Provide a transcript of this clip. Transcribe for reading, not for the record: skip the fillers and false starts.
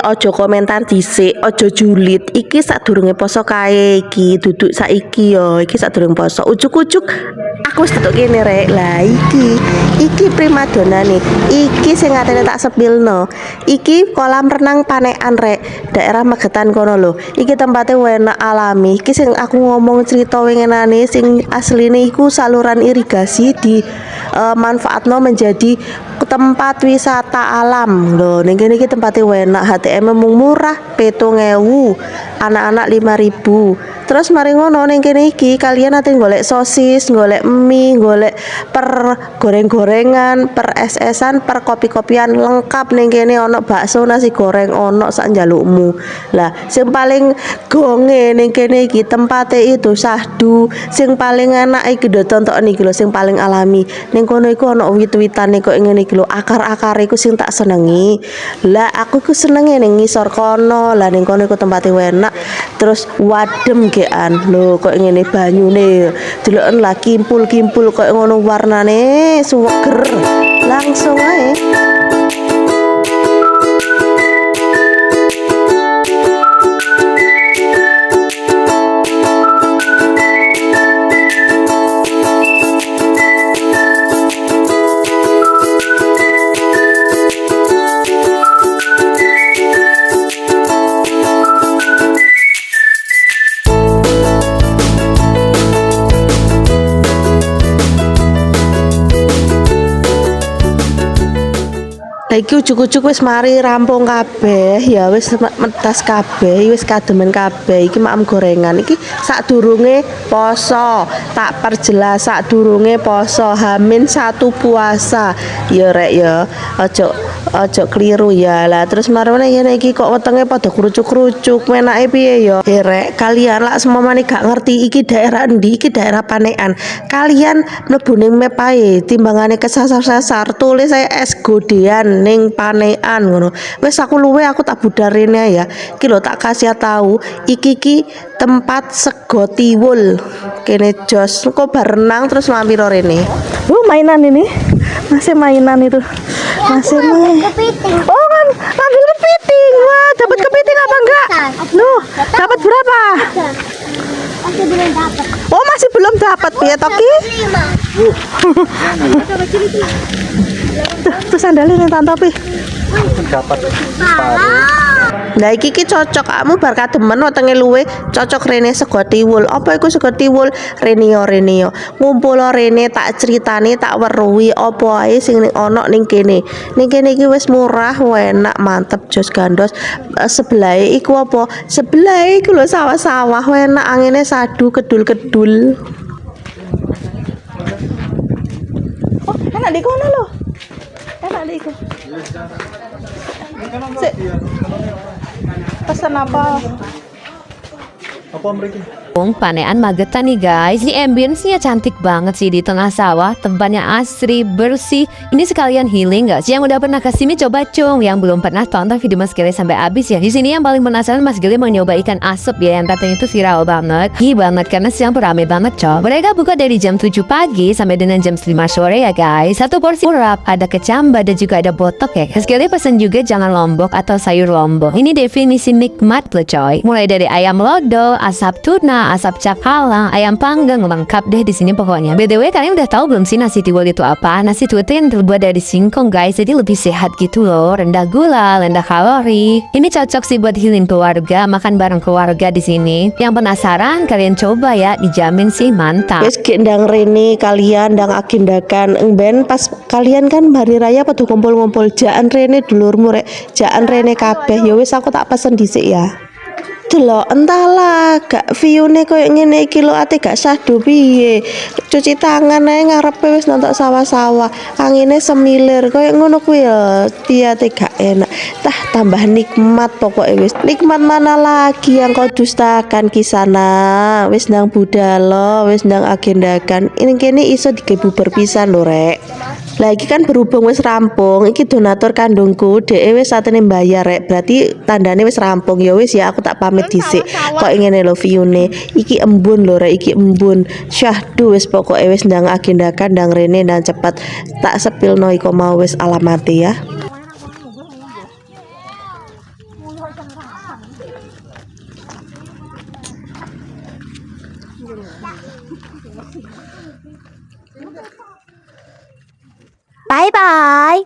ojo komentar dhisik, ojo julid. Iki sadurunge poso kae iki, duduk saiki yo. Iki sadurung poso. Ujuk-ujuk aku wis duduk kene rek. Lah iki primadona nih. Iki sing ngatene tak sepilno. Iki kolam renang Panekan rek, daerah Magetan kono lho. Iki tempatnya enak alami. Iki sing aku ngomong cerita winginane sing asline iku saluran irigasi di manfaatno menjadi tempat wisata alam lho. Ning kene iki tempate enak, HTM mung murah 7.000, anak-anak 5.000. Terus mari ngono ning kene iki kalian ate golek sosis, golek mie, golek per goreng-gorengan, per es-esan, per kopi-kopian lengkap ning kene ono bakso, nasi goreng ono sak njalukmu. Lah sing paling gonge ning kene iki tempate itu sahdu, sing paling enak iki lho tonton iki lho sing paling alami. Ning kono iku ono wit-witane kok ngene iki lho, akar-akar iku sing tak senengi. Lah aku iku senenge ning ngisor kono. Lah ning kono iku tempate enak. Terus wadem gean lho kok ngene banyune. Deloken lah kimpul-kimpul kok ngono warnane suweger. Langsung ae. Iki ujuk-ujuk wis mari rampung kabeh ya, wis metas kabeh, wis kademen kabeh. Iki maem gorengan iki sadurunge poso. Tak perjelas sadurunge poso, Hamin 1 puasa. Ya rek ya, ojo keliru ya. Lah terus marane ngene iki kok wetenge pada krucuk-krucuk. Menake piye ya? Rek, kalian lak semomane gak ngerti iki daerah endi, iki daerah Panekan. Kalian mlebu ning map ae, timbangane kesasar-sasar tulis saya es godean ning Panekan ngono. Wis aku luwe aku tak budarene ya. Iki lho tak kasih tahu, iki tempat sego tiwul. Kene jos kok berenang terus mampir rene. Mainan ini. Masih mainan itu. Masih main. Oh kan, ambil kepiting. Wah, dapat kepiting apa enggak? Loh, dapat berapa? Masih belum dapat. Oh, masih belum dapat ya, Toki? Tuh sandalnya Tante Pi. Dapat. Nah iki cocok kamu bar kademen wetenge luwe cocok rene sego tiwul. Apa iku sego tiwul? Renio ngumpul rene tak critani tak weruhi apa ae sing ono ning kene. Ning kene iki wis murah, enak, mantep, jos gandos. Sebelahe iku apa? Sebelahe iku lho sawah-sawah, enak, angine sadu kedul-kedul. Oh, enak di kono lho. Enak di kono. Pesan apa? Apa mereka? Panekan Magetan nih guys. Ini ambience-nya cantik banget sih di tengah sawah. Tempatnya asri, bersih. Ini sekalian healing guys. Yang udah pernah kesini coba cung. Yang belum pernah tonton video Mas Gele sampai habis ya. Di sini yang paling penasaran Mas Gele mau nyoba ikan asap ya. Yang katanya itu viral banget. Banget karena siang rame banget coy. Mereka buka dari jam 7 pagi sampai dengan jam 5 sore ya guys. Satu porsi urap, ada kecamba dan juga ada botok ya. Mas Gele pesan juga jangan lombok atau sayur lombok. Ini definisi nikmat loh coy. Mulai dari ayam lodo, asap tuna, asap cakalang, ayam panggang, lengkap deh di sini pokoknya. BTW kalian udah tahu belum sih nasi tiwul itu apa? Nasi tiwul itu yang terbuat dari singkong guys, jadi lebih sehat gitu loh, rendah gula, rendah kalori. Ini cocok sih buat healing keluarga, makan bareng keluarga di sini. Yang penasaran kalian coba ya, dijamin sih mantap. Wes ndang rene kalian ndang agendakan ben pas kalian kan hari raya pada kumpul-kumpul jaan rene dulurmu rek, jaan rene kabeh ya wis aku tak pesen dhisik ya. Delok entahlah gak view-ne koyo ngene iki lho ate gak sahdu piye. Cuci tangan ae ngarepe wis nonton sawah-sawah. Angine semilir koyo ngono kuwi ya. Piye ate gak enak. Tah tambah nikmat pokoke wis. Nikmat mana lagi yang kau dustakan kisana. Wis nang budalo, wis nang agendakan. Ini kene iso digebuber pisan lho rek. Lah iki kan berhubung wis rampung, iki donatur kandungku, dhewe wis satene mbayar rek. Berarti tandane wis rampung. Ya wis ya aku tak pamit dhisik. Kok ngene lho view-ne. Iki embun lho rek, iki embun. Syahdu wis pokoke wis ndang agendakan ndang rene ndang cepet tak sepilno iko mau wis alamate ya. Bye bye.